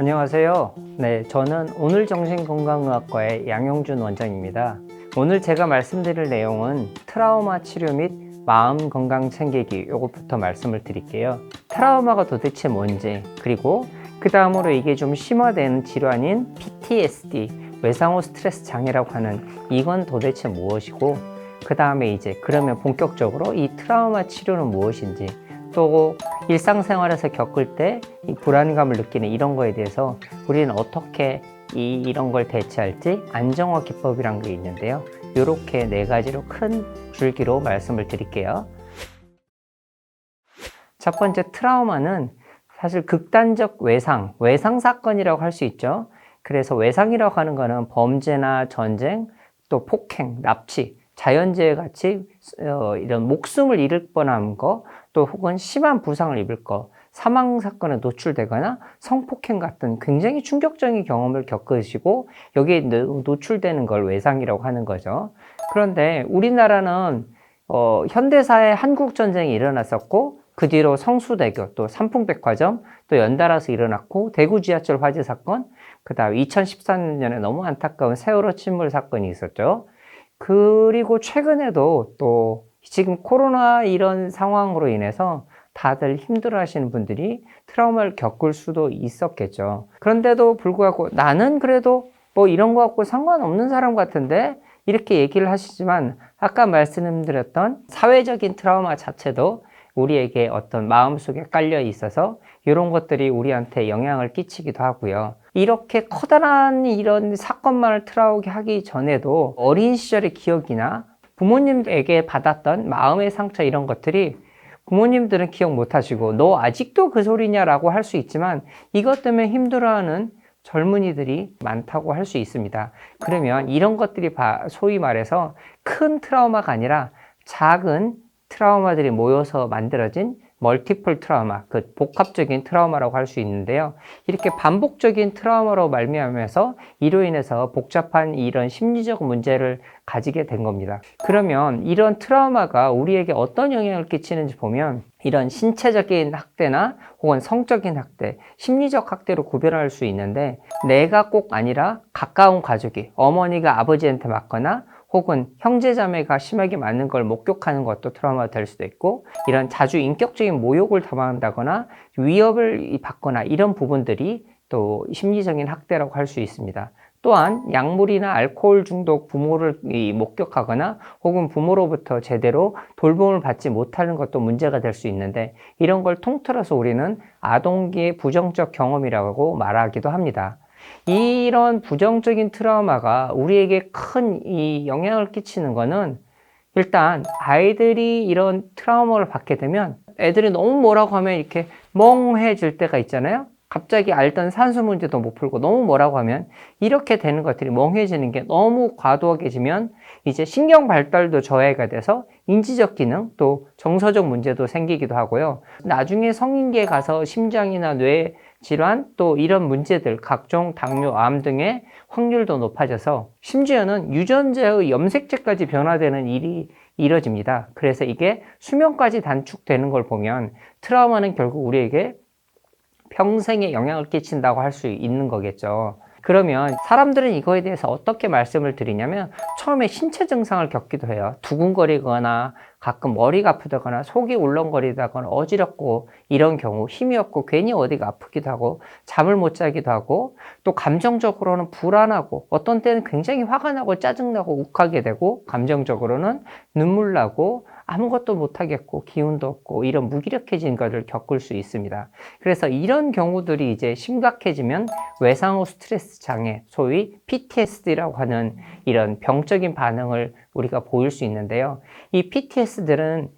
안녕하세요. 네, 저는 오늘정신건강의학과의 양용준 원장입니다. 오늘 제가 말씀드릴 내용은 트라우마 치료 및 마음 건강 챙기기 요것부터 말씀을 드릴게요. 트라우마가 도대체 뭔지, 그리고 그 다음으로 이게 좀 심화되는 질환인 PTSD, 외상후 스트레스 장애라고 하는 이건 도대체 무엇이고, 그 다음에 이제 그러면 본격적으로 이 트라우마 치료는 무엇인지, 또 일상생활에서 겪을 때 이 불안감을 느끼는 이런 거에 대해서 우리는 어떻게 이런 걸 대처할지 안정화 기법이란 게 있는데요. 이렇게 네 가지로 큰 줄기로 말씀을 드릴게요. 첫 번째, 트라우마는 사실 극단적 외상 사건이라고 할 수 있죠. 그래서 외상이라고 하는 거는 범죄나 전쟁, 또 폭행, 납치, 자연재해 같이 이런 목숨을 잃을 뻔한 거, 또 혹은 심한 부상을 입을 거, 사망 사건에 노출되거나 성폭행 같은 굉장히 충격적인 경험을 겪으시고 여기에 노출되는 걸 외상이라고 하는 거죠. 그런데 우리나라는 현대사에 한국전쟁이 일어났었고, 그 뒤로 성수대교, 또 삼풍백화점, 또 연달아서 일어났고, 대구 지하철 화재 사건, 그 다음 2014년에 너무 안타까운 세월호 침몰 사건이 있었죠. 그리고 최근에도 또 지금 코로나 이런 상황으로 인해서 다들 힘들어 하시는 분들이 트라우마를 겪을 수도 있었겠죠. 그런데도 불구하고 나는 그래도 뭐 이런 거 갖고 상관없는 사람 같은데 이렇게 얘기를 하시지만, 아까 말씀드렸던 사회적인 트라우마 자체도 우리에게 어떤 마음속에 깔려 있어서 이런 것들이 우리한테 영향을 끼치기도 하고요. 이렇게 커다란 이런 사건만을 트라우게 하기 전에도 어린 시절의 기억이나 부모님에게 받았던 마음의 상처, 이런 것들이 부모님들은 기억 못 하시고 너 아직도 그 소리냐라고 할 수 있지만, 이것 때문에 힘들어하는 젊은이들이 많다고 할 수 있습니다. 그러면 이런 것들이 소위 말해서 큰 트라우마가 아니라 작은 트라우마들이 모여서 만들어진 멀티플 트라우마, 그 복합적인 트라우마라고 할 수 있는데요. 이렇게 반복적인 트라우마로 말미암아서 이로 인해서 복잡한 이런 심리적 문제를 가지게 된 겁니다. 그러면 이런 트라우마가 우리에게 어떤 영향을 끼치는지 보면, 이런 신체적인 학대나 혹은 성적인 학대, 심리적 학대로 구별할 수 있는데, 내가 꼭 아니라 가까운 가족이 어머니가 아버지한테 맞거나 혹은 형제자매가 심하게 맞는 걸 목격하는 것도 트라우마가 될 수도 있고, 이런 자주 인격적인 모욕을 당한다거나 위협을 받거나 이런 부분들이 또 심리적인 학대라고 할 수 있습니다. 또한 약물이나 알코올 중독 부모를 목격하거나 혹은 부모로부터 제대로 돌봄을 받지 못하는 것도 문제가 될 수 있는데, 이런 걸 통틀어서 우리는 아동기의 부정적 경험이라고 말하기도 합니다. 이런 부정적인 트라우마가 우리에게 큰 영향을 끼치는 거는, 일단 아이들이 이런 트라우마를 받게 되면 애들이 너무 뭐라고 하면 이렇게 멍해질 때가 있잖아요. 갑자기 알던 산수 문제도 못 풀고 너무 뭐라고 하면 이렇게 되는 것들이, 멍해지는 게 너무 과도하게지면 이제 신경 발달도 저해가 돼서 인지적 기능, 또 정서적 문제도 생기기도 하고요. 나중에 성인기에 가서 심장이나 뇌 질환, 또 이런 문제들, 각종 당뇨, 암 등의 확률도 높아져서 심지어는 유전자의 염색체까지 변화되는 일이 이뤄집니다. 그래서 이게 수명까지 단축되는 걸 보면 트라우마는 결국 우리에게 평생에 영향을 끼친다고 할 수 있는 거겠죠. 그러면 사람들은 이거에 대해서 어떻게 말씀을 드리냐면, 처음에 신체 증상을 겪기도 해요. 두근거리거나 가끔 머리가 아프다거나 속이 울렁거리다거나 어지럽고, 이런 경우 힘이 없고 괜히 어디가 아프기도 하고 잠을 못 자기도 하고, 또 감정적으로는 불안하고 어떤 때는 굉장히 화가 나고 짜증나고 욱하게 되고, 감정적으로는 눈물 나고 아무것도 못하겠고 기운도 없고 이런 무기력해진 것을 겪을 수 있습니다. 그래서 이런 경우들이 이제 심각해지면 외상후 스트레스 장애, 소위 PTSD라고 하는 이런 병적인 반응을 우리가 보일 수 있는데요. 이 PTSD는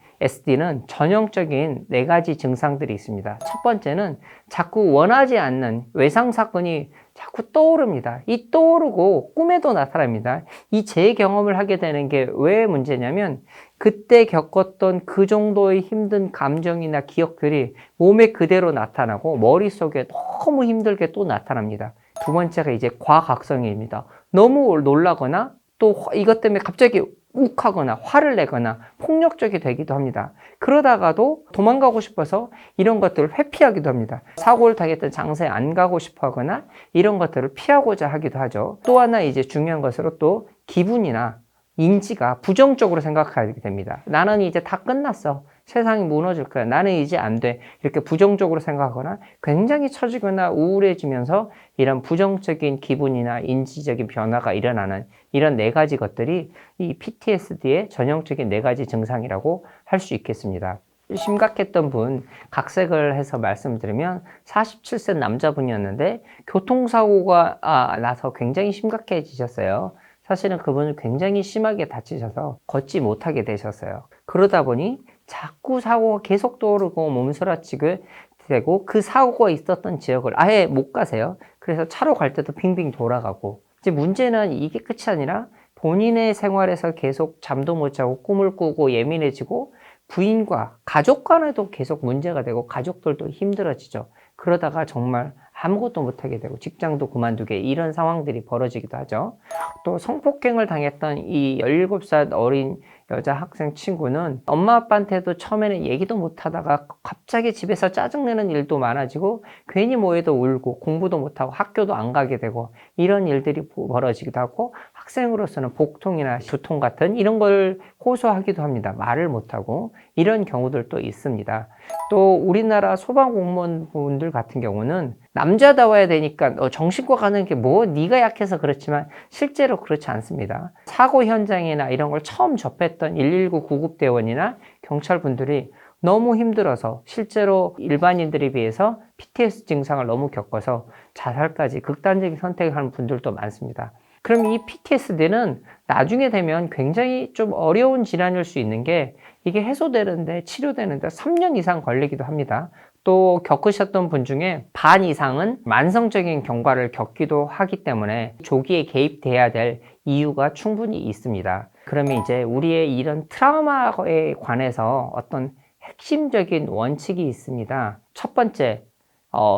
전형적인 네 가지 증상들이 있습니다. 첫 번째는 자꾸 원하지 않는 외상 사건이 자꾸 떠오릅니다. 이 떠오르고 꿈에도 나타납니다. 이 재경험을 하게 되는 게 왜 문제냐면, 그때 겪었던 그 정도의 힘든 감정이나 기억들이 몸에 그대로 나타나고 머릿속에 너무 힘들게 또 나타납니다. 두 번째가 이제 과각성입니다. 너무 놀라거나 또 이것 때문에 갑자기 욱하거나 화를 내거나 폭력적이 되기도 합니다. 그러다가도 도망가고 싶어서 이런 것들을 회피하기도 합니다. 사고를 당했던 장소에 안 가고 싶어 하거나 이런 것들을 피하고자 하기도 하죠. 또 하나 이제 중요한 것으로 또 기분이나 인지가 부정적으로 생각하게 됩니다. 나는 이제 다 끝났어. 세상이 무너질 거야. 나는 이제 안 돼. 이렇게 부정적으로 생각하거나 굉장히 처지거나 우울해지면서 이런 부정적인 기분이나 인지적인 변화가 일어나는 이런 네 가지 것들이 이 PTSD의 전형적인 네 가지 증상이라고 할 수 있겠습니다. 심각했던 분, 각색을 해서 말씀드리면 47세 남자분이었는데 교통사고가 나서 굉장히 심각해지셨어요. 사실은 그분은 굉장히 심하게 다치셔서 걷지 못하게 되셨어요. 그러다 보니 자꾸 사고가 계속 떠오르고 몸서라치게 되고 그 사고가 있었던 지역을 아예 못 가세요. 그래서 차로 갈 때도 빙빙 돌아가고 이제 문제는 이게 끝이 아니라 본인의 생활에서 계속 잠도 못 자고 꿈을 꾸고 예민해지고 부인과 가족 간에도 계속 문제가 되고 가족들도 힘들어지죠. 그러다가 정말 아무것도 못하게 되고 직장도 그만두게 이런 상황들이 벌어지기도 하죠. 또 성폭행을 당했던 이 17살 어린 여자 학생 친구는 엄마 아빠한테도 처음에는 얘기도 못하다가 갑자기 집에서 짜증내는 일도 많아지고 괜히 뭐해도 울고 공부도 못하고 학교도 안 가게 되고 이런 일들이 벌어지기도 하고 학생으로서는 복통이나 두통 같은 이런 걸 호소하기도 합니다. 말을 못하고 이런 경우들도 있습니다. 또 우리나라 소방공무원분들 같은 경우는 남자다워야 되니까 정신과 가는 게 뭐 네가 약해서 그렇지만 실제로 그렇지 않습니다. 사고 현장이나 이런 걸 처음 접했던 119 구급대원이나 경찰분들이 너무 힘들어서 실제로 일반인들에 비해서 PTSD 증상을 너무 겪어서 자살까지 극단적인 선택을 하는 분들도 많습니다. 그럼 이 PTSD는 나중에 되면 굉장히 좀 어려운 질환일 수 있는 게 이게 해소되는데 치료되는데 3년 이상 걸리기도 합니다. 또 겪으셨던 분 중에 반 이상은 만성적인 경과를 겪기도 하기 때문에 조기에 개입돼야 될 이유가 충분히 있습니다. 그러면 이제 우리의 이런 트라우마에 관해서 어떤 핵심적인 원칙이 있습니다. 첫 번째,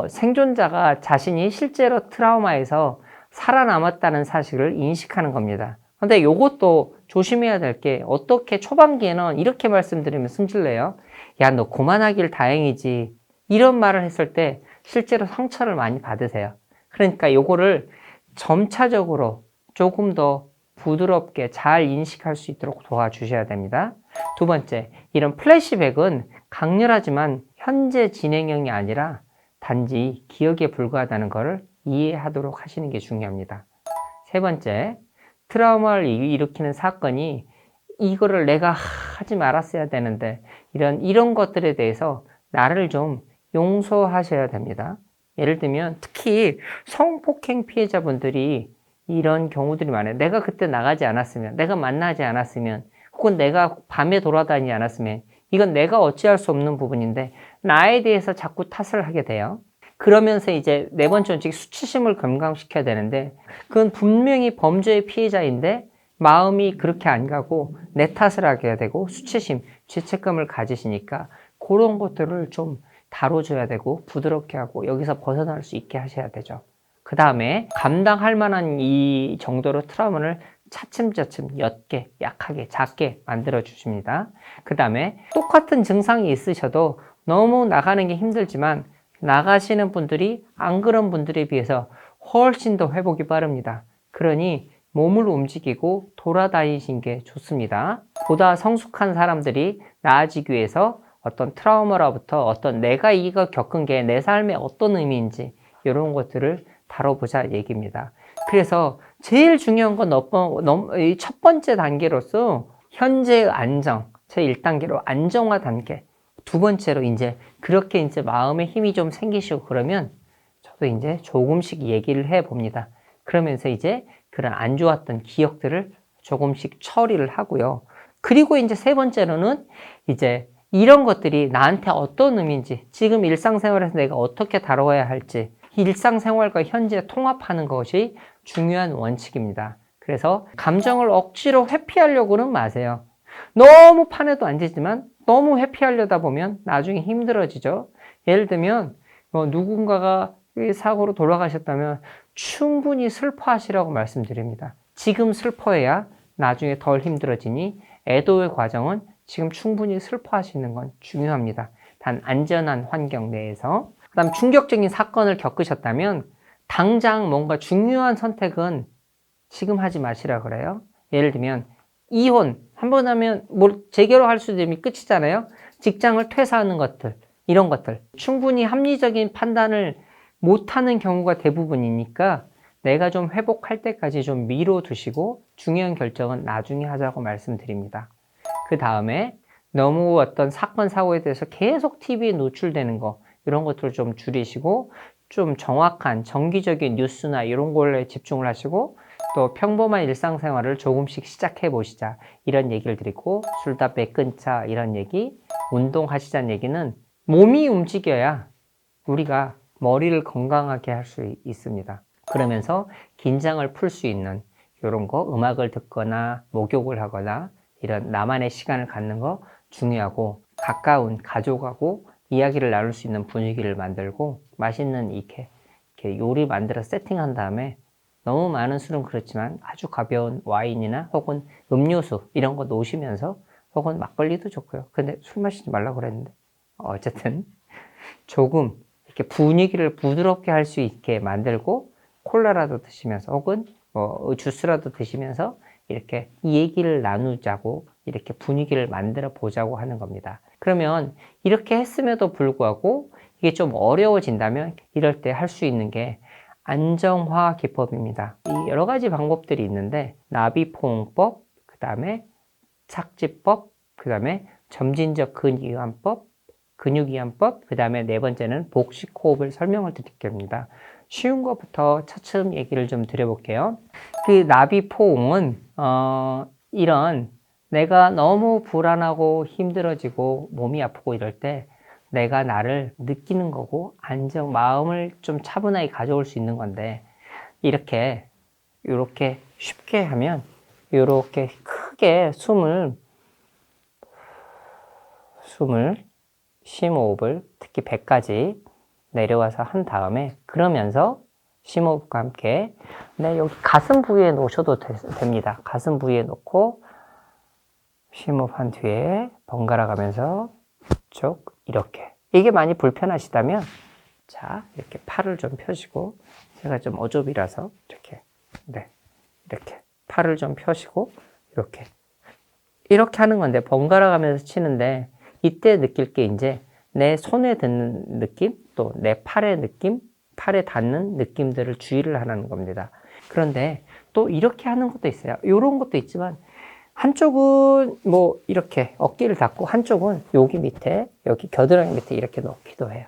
생존자가 자신이 실제로 트라우마에서 살아남았다는 사실을 인식하는 겁니다. 근데 이것도 조심해야 될 게 어떻게 초반기에는 이렇게 말씀드리면 승질내요. 야, 너 그만하길 다행이지. 이런 말을 했을 때 실제로 상처를 많이 받으세요. 그러니까 요거를 점차적으로 조금 더 부드럽게 잘 인식할 수 있도록 도와주셔야 됩니다. 두 번째, 이런 플래시백은 강렬하지만 현재 진행형이 아니라 단지 기억에 불과하다는 것을 이해하도록 하시는 게 중요합니다. 세 번째, 트라우마를 일으키는 사건이 이거를 내가 하지 말았어야 되는데 이런 것들에 대해서 나를 좀 용서하셔야 됩니다. 예를 들면 특히 성폭행 피해자분들이 이런 경우들이 많아요. 내가 그때 나가지 않았으면, 내가 만나지 않았으면, 혹은 내가 밤에 돌아다니지 않았으면 이건 내가 어찌할 수 없는 부분인데 나에 대해서 자꾸 탓을 하게 돼요. 그러면서 이제 네 번째 원칙 수치심을 건강시켜야 되는데 그건 분명히 범죄의 피해자인데 마음이 그렇게 안 가고 내 탓을 하게 되고 수치심, 죄책감을 가지시니까 그런 것들을 좀 다뤄줘야 되고 부드럽게 하고 여기서 벗어날 수 있게 하셔야 되죠. 그 다음에 감당할 만한 이 정도로 트라우마를 차츰차츰 옅게, 약하게, 작게 만들어 주십니다. 그 다음에 똑같은 증상이 있으셔도 너무 나가는 게 힘들지만 나가시는 분들이 안 그런 분들에 비해서 훨씬 더 회복이 빠릅니다. 그러니 몸을 움직이고 돌아다니신 게 좋습니다. 보다 성숙한 사람들이 나아지기 위해서 어떤 트라우마로부터 어떤 내가 이거 겪은 게 내 삶에 어떤 의미인지 이런 것들을 다뤄보자 얘기입니다. 그래서 제일 중요한 건 첫 번째 단계로서 현재의 안정, 제 1단계로 안정화 단계. 두 번째로 이제 그렇게 이제 마음에 힘이 좀 생기시고 그러면 저도 이제 조금씩 얘기를 해 봅니다. 그러면서 이제 그런 안 좋았던 기억들을 조금씩 처리를 하고요. 그리고 이제 세 번째로는 이제 이런 것들이 나한테 어떤 의미인지, 지금 일상생활에서 내가 어떻게 다뤄야 할지, 일상생활과 현재 통합하는 것이 중요한 원칙입니다. 그래서 감정을 억지로 회피하려고는 마세요. 너무 판에도 안 지지만 너무 회피하려다 보면 나중에 힘들어지죠. 예를 들면 누군가가 사고로 돌아가셨다면 충분히 슬퍼하시라고 말씀드립니다. 지금 슬퍼해야 나중에 덜 힘들어지니 애도의 과정은 지금 충분히 슬퍼하시는 건 중요합니다. 단 안전한 환경 내에서. 그다음 충격적인 사건을 겪으셨다면 당장 뭔가 중요한 선택은 지금 하지 마시라 그래요. 예를 들면 이혼 한 번 하면 뭘 재결혼할 수도 있으면 끝이잖아요. 직장을 퇴사하는 것들, 이런 것들 충분히 합리적인 판단을 못하는 경우가 대부분이니까 내가 좀 회복할 때까지 좀 미뤄두시고 중요한 결정은 나중에 하자고 말씀드립니다. 그 다음에 너무 어떤 사건 사고에 대해서 계속 TV에 노출되는 거 이런 것들을 좀 줄이시고 좀 정확한 정기적인 뉴스나 이런 걸에 집중을 하시고 또 평범한 일상생활을 조금씩 시작해 보시자 이런 얘기를 드리고 술, 담배 끊자 이런 얘기, 운동하시자는 얘기는 몸이 움직여야 우리가 머리를 건강하게 할 수 있습니다. 그러면서 긴장을 풀 수 있는 이런 거 음악을 듣거나 목욕을 하거나 이런 나만의 시간을 갖는 거 중요하고 가까운 가족하고 이야기를 나눌 수 있는 분위기를 만들고 맛있는 이렇게 요리 만들어 세팅한 다음에 너무 많은 술은 그렇지만 아주 가벼운 와인이나 혹은 음료수 이런 거 놓으시면서 혹은 막걸리도 좋고요. 근데 술 마시지 말라고 그랬는데 어쨌든 조금 이렇게 분위기를 부드럽게 할 수 있게 만들고 콜라라도 드시면서 혹은 뭐 주스라도 드시면서 이렇게 이 얘기를 나누자고 이렇게 분위기를 만들어 보자고 하는 겁니다. 그러면 이렇게 했음에도 불구하고 이게 좀 어려워진다면 이럴 때 할 수 있는 게 안정화 기법입니다. 이 여러 가지 방법들이 있는데 나비포옹법, 그 다음에 착지법, 그 다음에 점진적 근이완법, 근육이완법, 그 다음에 네 번째는 복식호흡을 설명을 드릴 겁니다. 쉬운 것부터 차츰 얘기를 좀 드려볼게요. 그 나비포옹은 이런 내가 너무 불안하고 힘들어지고 몸이 아프고 이럴 때 내가 나를 느끼는 거고 마음을 좀 차분하게 가져올 수 있는 건데 이렇게 쉽게 하면 이렇게 크게 숨을 심호흡을 특히 배까지 내려와서 한 다음에 그러면서 심호흡과 함께 여기 가슴 부위에 놓으셔도 됩니다. 가슴 부위에 놓고 심호흡한 뒤에 번갈아 가면서 쭉 이렇게 이게 많이 불편하시다면 자 이렇게 팔을 좀 펴시고 제가 좀 어좁이라서 이렇게 이렇게 팔을 좀 펴시고 이렇게 하는 건데 번갈아 가면서 치는데 이때 느낄 게 이제 내 손에 닿는 느낌 또 내 팔의 느낌 팔에 닿는 느낌들을 주의를 하라는 겁니다. 그런데 또 이렇게 하는 것도 있어요. 이런 것도 있지만 한쪽은 뭐 이렇게 어깨를 닫고 한쪽은 여기 밑에 여기 겨드랑이 밑에 이렇게 놓기도 해요.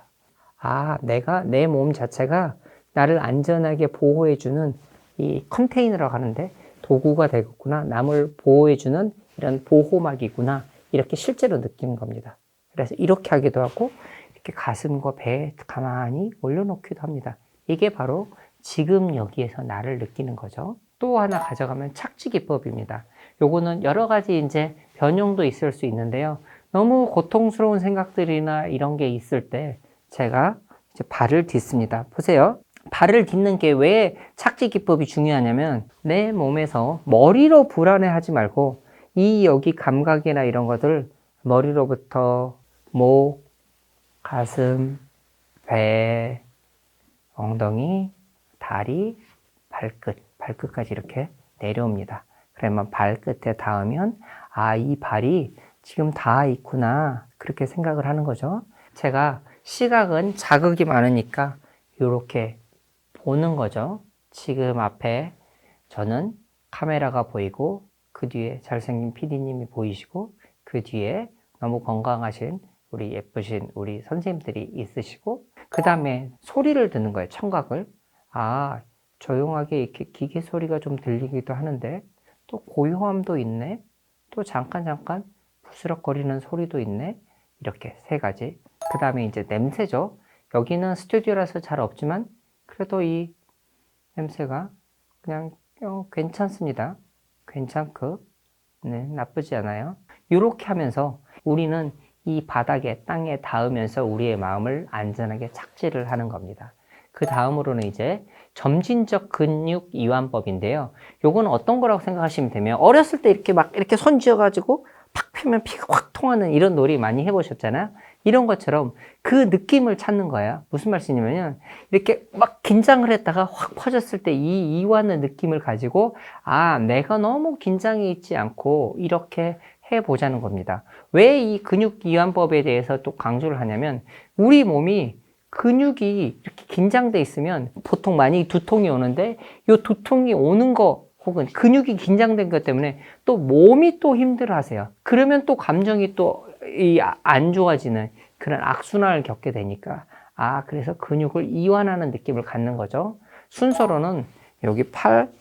내가 내 몸 자체가 나를 안전하게 보호해주는 이 컨테이너라고 하는데 도구가 되겠구나. 남을 보호해주는 이런 보호막이구나. 이렇게 실제로 느끼는 겁니다. 그래서 이렇게 하기도 하고 이렇게 가슴과 배에 가만히 올려놓기도 합니다. 이게 바로 지금 여기에서 나를 느끼는 거죠. 또 하나 가져가면 착지 기법입니다. 요거는 여러 가지 이제 변형도 있을 수 있는데요. 너무 고통스러운 생각들이나 이런 게 있을 때 제가 이제 발을 딛습니다. 보세요. 발을 딛는 게 왜 착지 기법이 중요하냐면 내 몸에서 머리로 불안해하지 말고 이 여기 감각이나 이런 것들 머리로부터 목, 가슴, 배, 엉덩이, 다리, 발끝까지 이렇게 내려옵니다. 그러면 발끝에 닿으면 이 발이 지금 닿아 있구나 그렇게 생각을 하는 거죠. 제가 시각은 자극이 많으니까 이렇게 보는 거죠. 지금 앞에 저는 카메라가 보이고 그 뒤에 잘생긴 PD님이 보이시고 그 뒤에 너무 건강하신 우리 예쁘신 우리 선생님들이 있으시고 그 다음에 소리를 듣는 거예요. 청각을. 조용하게 이렇게 기계 소리가 좀 들리기도 하는데 또 고요함도 있네. 또 잠깐 부스럭거리는 소리도 있네. 이렇게 세 가지. 그 다음에 이제 냄새죠. 여기는 스튜디오라서 잘 없지만 그래도 이 냄새가 그냥 괜찮습니다. 괜찮고 나쁘지 않아요. 이렇게 하면서 우리는 이 바닥에 땅에 닿으면서 우리의 마음을 안전하게 착지를 하는 겁니다. 그 다음으로는 이제 점진적 근육 이완법인데요. 요건 어떤 거라고 생각하시면 되면 어렸을 때 이렇게 막 이렇게 손 쥐어가지고 팍 펴면 피가 확 통하는 이런 놀이 많이 해보셨잖아요. 이런 것처럼 그 느낌을 찾는 거예요. 무슨 말씀이냐면 이렇게 막 긴장을 했다가 확 퍼졌을 때 이 이완의 느낌을 가지고 아, 내가 너무 긴장해 있지 않고 이렇게 해보자는 겁니다. 왜 이 근육 이완법에 대해서 또 강조를 하냐면 우리 몸이 근육이 이렇게 긴장돼 있으면 보통 많이 두통이 오는데 이 두통이 오는 거 혹은 근육이 긴장된 것 때문에 또 몸이 또 힘들어 하세요. 그러면 또 감정이 또 안 좋아지는 그런 악순환을 겪게 되니까 아, 그래서 근육을 이완하는 느낌을 갖는 거죠. 순서로는 여기 팔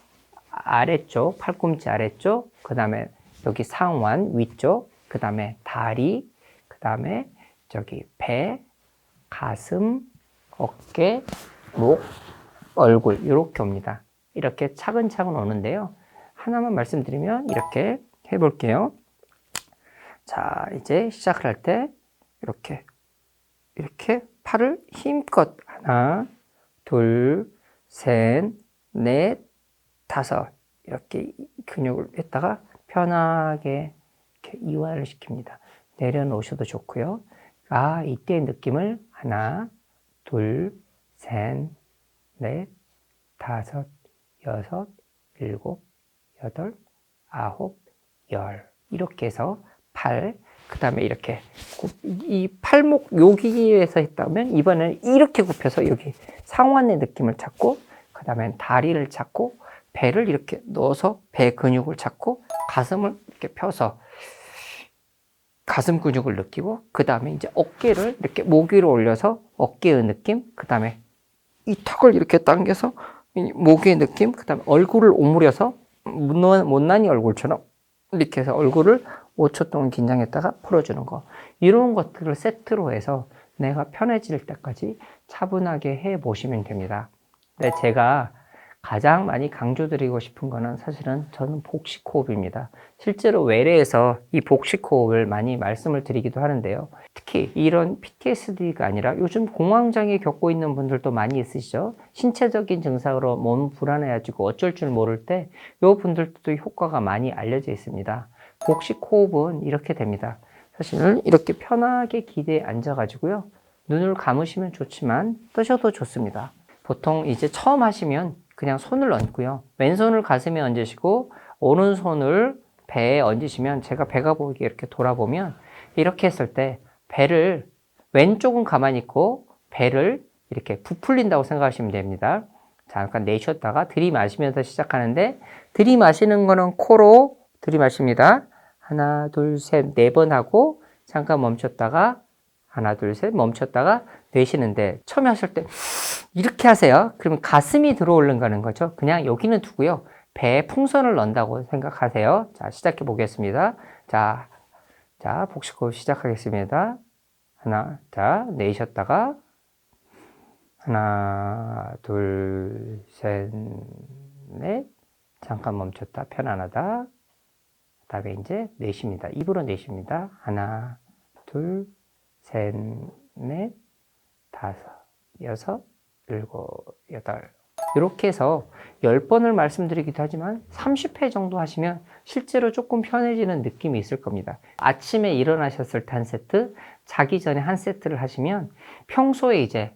아래쪽, 팔꿈치 아래쪽, 그 다음에 여기 상완 위쪽, 그 다음에 다리, 그 다음에 저기 배, 가슴, 어깨, 목, 얼굴 이렇게 옵니다. 이렇게 차근차근 오는데요. 하나만 말씀드리면 이렇게 해볼게요. 자, 이제 시작을 할 때 이렇게 팔을 힘껏 하나, 둘, 셋, 넷, 다섯 이렇게 근육을 했다가 편하게 이렇게 이완을 시킵니다. 내려놓으셔도 좋고요. 아, 이때의 느낌을 하나, 둘, 셋, 넷, 다섯, 여섯, 일곱, 여덟, 아홉, 열 이렇게 해서 팔, 그 다음에 이렇게 이 팔목 여기에서 했다면 이번에는 이렇게 굽혀서 여기 상완의 느낌을 찾고 그 다음에 다리를 찾고 배를 이렇게 넣어서 배 근육을 찾고 가슴을 이렇게 펴서 가슴 근육을 느끼고 그 다음에 이제 어깨를 이렇게 목 위로 올려서 어깨의 느낌, 그 다음에 이 턱을 이렇게 당겨서 목의 느낌, 그 다음에 얼굴을 오므려서 못난이 얼굴처럼 이렇게 해서 얼굴을 5초 동안 긴장했다가 풀어주는 거. 이런 것들을 세트로 해서 내가 편해질 때까지 차분하게 해보시면 됩니다. 근데 제가 가장 많이 강조드리고 싶은 거는 사실은 저는 복식호흡입니다. 실제로 외래에서 이 복식호흡을 많이 말씀을 드리기도 하는데요. 특히 이런 PTSD가 아니라 요즘 공황장애 겪고 있는 분들도 많이 있으시죠. 신체적인 증상으로 몸 불안해가지고 어쩔 줄 모를 때 이 분들도 효과가 많이 알려져 있습니다. 복식호흡은 이렇게 됩니다. 사실은 이렇게 편하게 기대에 앉아가지고요. 눈을 감으시면 좋지만 뜨셔도 좋습니다. 보통 이제 처음 하시면 그냥 손을 얹고요. 왼손을 가슴에 얹으시고 오른손을 배에 얹으시면 제가 배가 보이게 이렇게 돌아보면 이렇게 했을 때 배를 왼쪽은 가만히 있고 배를 이렇게 부풀린다고 생각하시면 됩니다. 잠깐 내쉬었다가 들이마시면서 시작하는데 들이마시는 거는 코로 들이마십니다. 하나, 둘, 셋, 네 번 하고 잠깐 멈췄다가 하나, 둘, 셋 멈췄다가 내쉬는데 처음에 하실 때 이렇게 하세요. 그러면 가슴이 들어오른다는 거죠. 그냥 여기는 두고요. 배에 풍선을 넣는다고 생각하세요. 자, 시작해 보겠습니다. 자, 복식호흡 시작하겠습니다. 하나, 자, 내쉬었다가 하나, 둘, 셋, 넷. 잠깐 멈췄다. 편안하다. 그 다음에 이제 내쉽니다. 입으로 내쉽니다. 하나, 둘, 셋, 넷, 다섯, 여섯, 일곱, 여덟. 이렇게 해서 10번을 말씀드리기도 하지만 30회 정도 하시면 실제로 조금 편해지는 느낌이 있을 겁니다. 아침에 일어나셨을 때 한 세트, 자기 전에 한 세트를 하시면 평소에 이제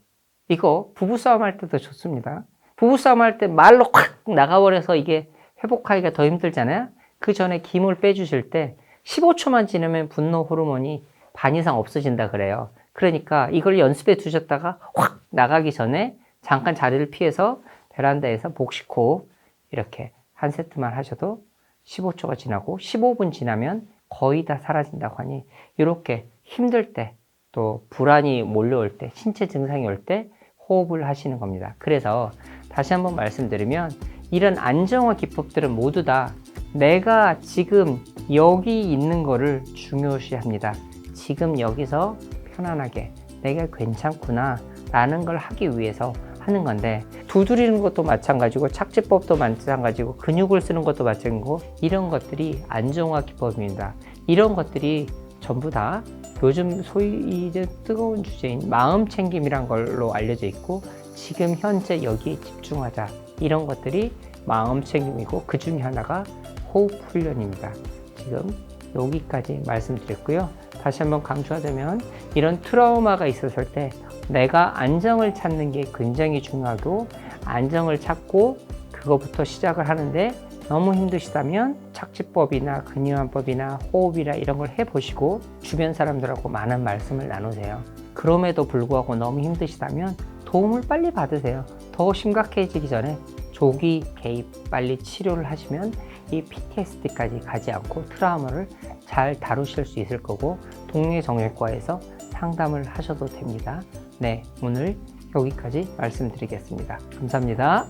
이거 부부싸움 할 때도 좋습니다. 부부싸움 할 때 말로 확 나가버려서 이게 회복하기가 더 힘들잖아요. 그 전에 김을 빼주실 때 15초만 지나면 분노 호르몬이 반 이상 없어진다 그래요. 그러니까 이걸 연습해 두셨다가 확 나가기 전에 잠깐 자리를 피해서 베란다에서 복식호흡 이렇게 한 세트만 하셔도 15초가 지나고 15분 지나면 거의 다 사라진다고 하니 이렇게 힘들 때 또 불안이 몰려올 때 신체 증상이 올 때 호흡을 하시는 겁니다. 그래서 다시 한번 말씀드리면 이런 안정화 기법들은 모두 다 내가 지금 여기 있는 거를 중요시합니다. 지금 여기서 편안하게 내가 괜찮구나 라는 걸 하기 위해서 하는 건데 두드리는 것도 마찬가지고 착지법도 마찬가지고 근육을 쓰는 것도 마찬가지고 이런 것들이 안정화 기법입니다. 이런 것들이 전부 다 요즘 소위 이제 뜨거운 주제인 마음 챙김이란 걸로 알려져 있고 지금 현재 여기에 집중하자. 이런 것들이 마음 챙김이고 그 중에 하나가 호흡 훈련입니다. 지금 여기까지 말씀드렸고요. 다시 한번 강조하자면 이런 트라우마가 있었을 때 내가 안정을 찾는 게 굉장히 중요하고 안정을 찾고 그거부터 시작을 하는데 너무 힘드시다면 착지법이나 근유안법이나 호흡이나 이런 걸 해보시고 주변 사람들하고 많은 말씀을 나누세요. 그럼에도 불구하고 너무 힘드시다면 도움을 빨리 받으세요. 더 심각해지기 전에 조기 개입, 빨리 치료를 하시면 이 PTSD까지 가지 않고 트라우마를 잘 다루실 수 있을 거고 동네 정형외과에서 상담을 하셔도 됩니다. 네, 오늘 여기까지 말씀드리겠습니다. 감사합니다.